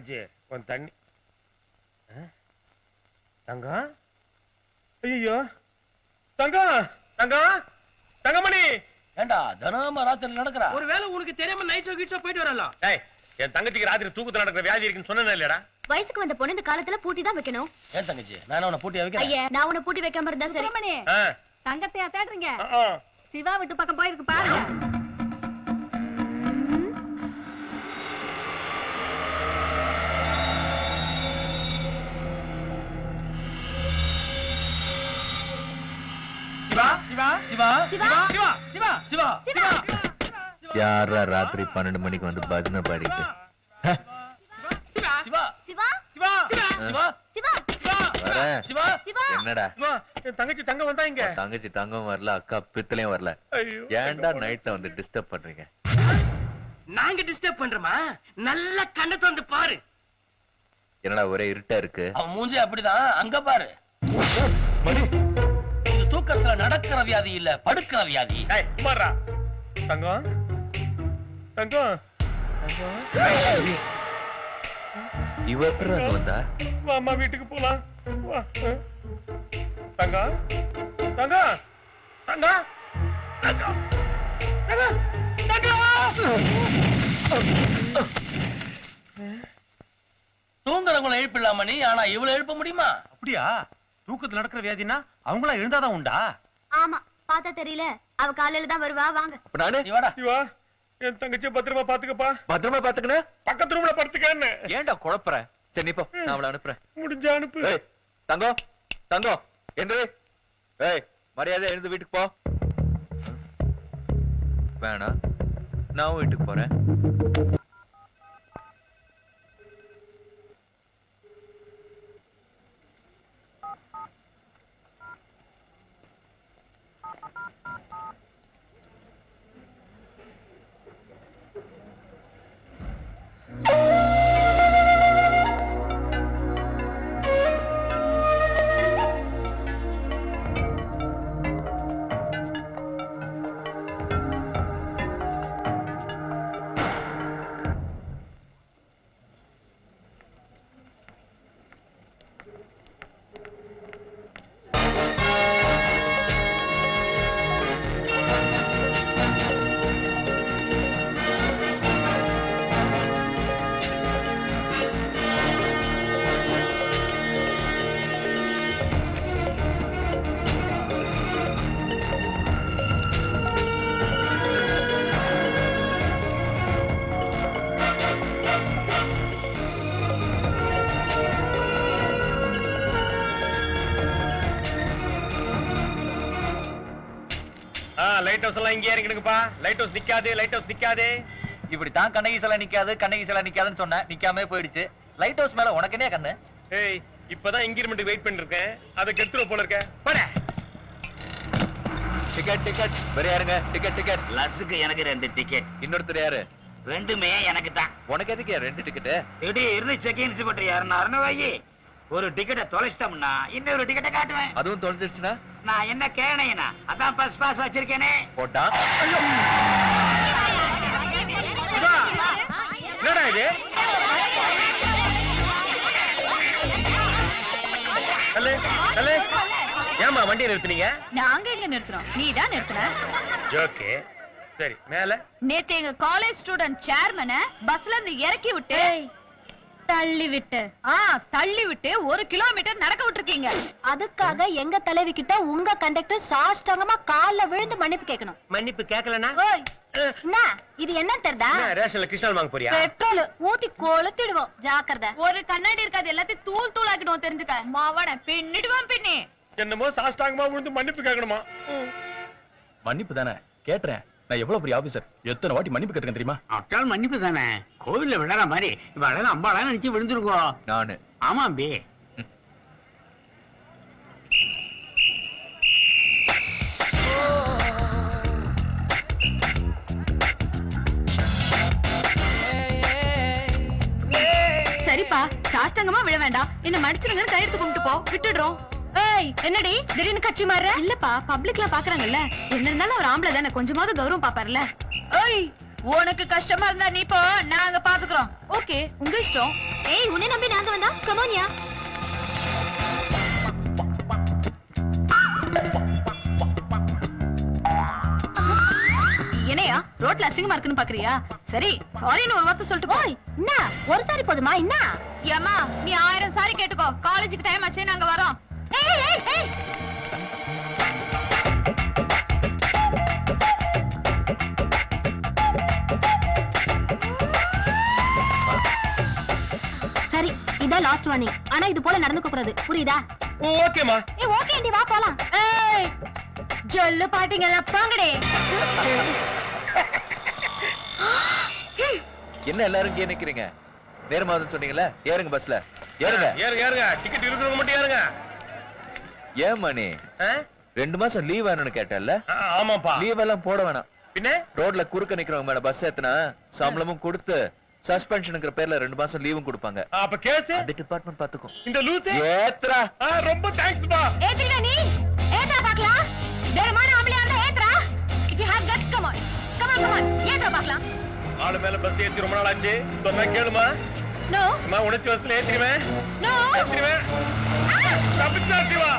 தங்கச்சி கொஞ்சம் தண்ணி. தங்கம், ஐயோ தங்கம், தங்கம், தங்கமணி. ஏண்டா தினமும் ராத்திரி நடக்கிறா? ஒருவேளை உனக்கு தெரியாம நைட் ஷோ கீச்சோ போயிட்டு வரலாம். என் தங்கச்சிக்கு ராத்திரி தூக்கத்துல நடக்கிற வியாதி இருக்குன்னு சொன்னேன் இல்லடா. வயசுக்கு வந்த பொண்ணு இந்த காலத்துல பூட்டி தான் வைக்கணும். ஏன் தங்கச்சி, நான் உன்னை பூட்டி வைக்கிறேன். ஐயா, நான் உன்னை பூட்டி வைக்காம இருந்தா சரி. சுப்பிரமணி, தங்கத்தையா தேடுறீங்க? சிவா வீட்டு பக்கம் போயிருக்கு பாருங்க. யாரா ராத்திரி 12 மணிக்கு வந்து பஜனை பாடிட்டு? என்னடா தங்கச்சி தங்கம் வந்தா இங்க? தங்கச்சி தங்கம் வரல, அக்கா பித்தளையும் வரல. ஏன்டா நைட்ல வந்து டிஸ்டர்ப் பண்றீங்க? நாங்க டிஸ்டர்ப் பண்றோமா? நல்ல கண்ணத்தை வந்து பாரு. என்னடா ஒரே இருட்டா இருக்கு? அவன் மூஞ்சி அப்படிதான், அங்க பாரு. இது தூக்கத்துல நடக்கிற வியாதி இல்ல, படுக்கிற வியாதி. தங்கம், தங்கம், இவ எப்படி வந்தா? அம்மா வீட்டுக்கு போலாம். தங்கம், தங்கம், தங்கம், தங்கம், தூங்குறவங்களை எழுப்பிடலாமா நீ? ஆனா இவ்வளவு எழுப்ப முடியுமா? அப்படியா? தூக்கத்துல நடக்கிற வியாதினா அவங்களா எழுந்தாதான் உண்டா? ஆமா, பார்த்தா தெரியல. அவ காலையில தான் வருவா. வாங்க. என் தங்கச்சியை பத்திரமா பாத்துக்கப்பா. பத்திரமா பாத்துக்கணும். பக்கத்து ரூம்ல படுத்துக்கன்னு. ஏன்டா குழப்பற? சரி நீ போ, நான் அவளை அனுப்புறேன். முடிஞ்ச அனுப்பு. தங்கம், தங்கம், என்று மரியாதை எழுந்து வீட்டுக்கு போ. வேணாம், நான் வீட்டுக்கு போறேன். லைட் ஹவுஸ் எல்லாம் இங்கே இறங்கிடுங்கப்பா. லைட் ஹவுஸ் நிக்காது, லைட் ஹவுஸ் நிக்காது. இப்படித்தான் கண்ணகி சிலை நிக்காது, கண்ணகி சிலை நிக்காதுன்னு சொன்ன, நிக்காம போயிடுச்சு. லைட் ஹவுஸ் மேல உனக்கு என்ன கண்ணு? ஏய், இப்பதான் இன்கிரிமெண்ட் வெயிட் பண்ணிட்டு இருக்கேன். அதை கெடுத்துற போல இருக்க. போடா. டிக்கெட் டிக்கெட் வேற யாருங்க? Ticket ticket. லஸ்ஸுக்கு எனக்கு 2 டிக்கெட். இன்னொருத்தர் யாரு? ரெண்டுமே எனக்கு தான். உனக்கு எதுக்கு 2 டிக்கெட்? திடீர்னு செக் இன்ஸ்பெக்டர் யாருன்னு வாங்கி ஒரு டிக்கெட்டை தொலைச்சிட்டோம்னா இன்னொரு டிக்கெட்டை காட்டுவேன். அதுவும் தொலைஞ்சிருச்சுன்னா நான் என்ன கேணையனா? அதான் பஸ் பாஸ் வச்சிருக்கேனே. போட்டா என்னடா இது? ஏமா வண்டியை நிறுத்தினீங்க? நாங்க எங்க நிறுத்துறோம், நீ தான் நிறுத்துன. ஓகே, சரி. மேல நேத்து எங்க காலேஜ் ஸ்டூடெண்ட் சேர்மனை பஸ்ல இருந்து இறக்கி விட்டு தள்ளி விட்டு 1 கிலோமீட்டர் நடக்க விட்டுருக்கீங்க. அதுக்காக எங்க தலைவி கிட்ட உங்க கண்டக்டர் சாஷ்டாங்கமா கால்ல விழுந்து மன்னிப்பு கேட்கணும். மன்னிப்பு கேட்கலனா இது என்ன தெரியுதா? ரேஷன்ல கிருஷ்ணால் வாங்க போறியா? பெட்ரோல் ஊத்தி கொளுத்திடுவோம், ஜாக்கிரதை. ஒரு கண்ணாடி இருக்காது, எல்லாத்தையும் தூள் தூள் ஆக்கிடுவோம், தெரிஞ்சுக்க. மாவன பின்னிடுவோம். பின்னி என்னமோ சாஷ்டாங்கமா விழுந்து மன்னிப்பு கேட்கணுமா? மன்னிப்பு தானே கேட்டுறேன். நான் எவ்வளவு பெரிய ஆபீசர், எத்தனை வாட்டி மன்னிப்பு கேட்டுக்கேன் தெரியுமா? அட்டால் மன்னிப்பு தானே. கோவில்ல விழற மாதிரி இவள அம்பாளா நினைச்சு விழுந்துருக்கோ. நானு ஆமா அம்பி. சரிப்பா, சாஷ்டாங்கமா விழ வேண்டாம், என்ன மடிச்சிருங்கன்னு கையெடுத்து கும்பிட்டு போ, விட்டுடுறோம். ஏய், என்னடி திடீர்னு கட்சி மாற? இல்லப்பா, பப்ளிக்ல பாக்குறாங்கல்ல, என்ன இருந்தாலும் ஒரு ஆம்பளை தானே, கொஞ்சமாவது கௌரவம் பாப்பார்ல. ஏய், உனக்கு கஷ்டமா இருந்தா நீ போ, நாங்க பாத்துக்கிறோம். ஓகே, உங்க இஷ்டம். ஏய் உன்னை நம்பி நாங்க வந்தா கமோனியா என்னையா ரோட்ல அசிங்கமா இருக்குன்னு பாக்குறியா? சரி சாரின்னு ஒரு வார்த்தை சொல்லிட்டு போய். என்ன ஒரு சாரி போதுமா என்ன? ஏம்மா நீ 1000 சாரி கேட்டுக்கோ. காலேஜுக்கு டைம் ஆச்சு, நாங்க வரோம். ஏய் ஏய் ஏய் சரி இதான் லாஸ்ட் வார்னிங். ஆனா இது போல நடந்துக்க கூடாது, புரியுதா? ஓகேமா. ஏய் ஓகே ஆண்டி, வா போலாம். ஏய் ஜொல்லு பாட்டிங்க எல்லாம் பாங்கடே. என்ன எல்லாரும் இங்கே நிக்கிறீங்க? நேரமாதுன்னு சொன்னீங்கல்ல, ஏறுங்க பஸ்ல. ஏறுங்க. ஏறுங்க டிக்கெட் இருக்கிறவங்க மட்டும் ஏறுங்க. ஏன் மணி 2 மாசம் லீவ் வேணும்னு கேட்டல்ல? ஆமாப்பா. லீவ் எல்லாம் போட வேணாம். பின்ன ரோட்ல குறுக்க நிக்கிறவங்க மேல பஸ் ஏத்துனா சம்பளமும் கொடுத்து சஸ்பென்ஷனுங்கிற பேர்ல 2 மாசம் லீவும் கொடுப்பாங்க. அப்ப கேஸ் அந்த டிபார்ட்மெண்ட் பாத்துக்கும். இந்த லூசு ஏத்ரா. ரொம்ப தேங்க்ஸ் பா. ஏத்துறியா நீ? ஏத்தா பார்க்கலாம். தைரியமான ஆம்பளையா இருந்தா ஏத்துறா. If you have guts, come on. Come on. ஏத்துறா பார்க்கலாம். ஆளு மேல பஸ் ஏத்தி ரொம்ப நாள் ஆச்சு. சொன்னா கேளுமா. No. உணர்ச்சி வசத்துல ஏத்திடுவேன். No. ஏத்திடுவேன். தப்பிச்சா சிவா.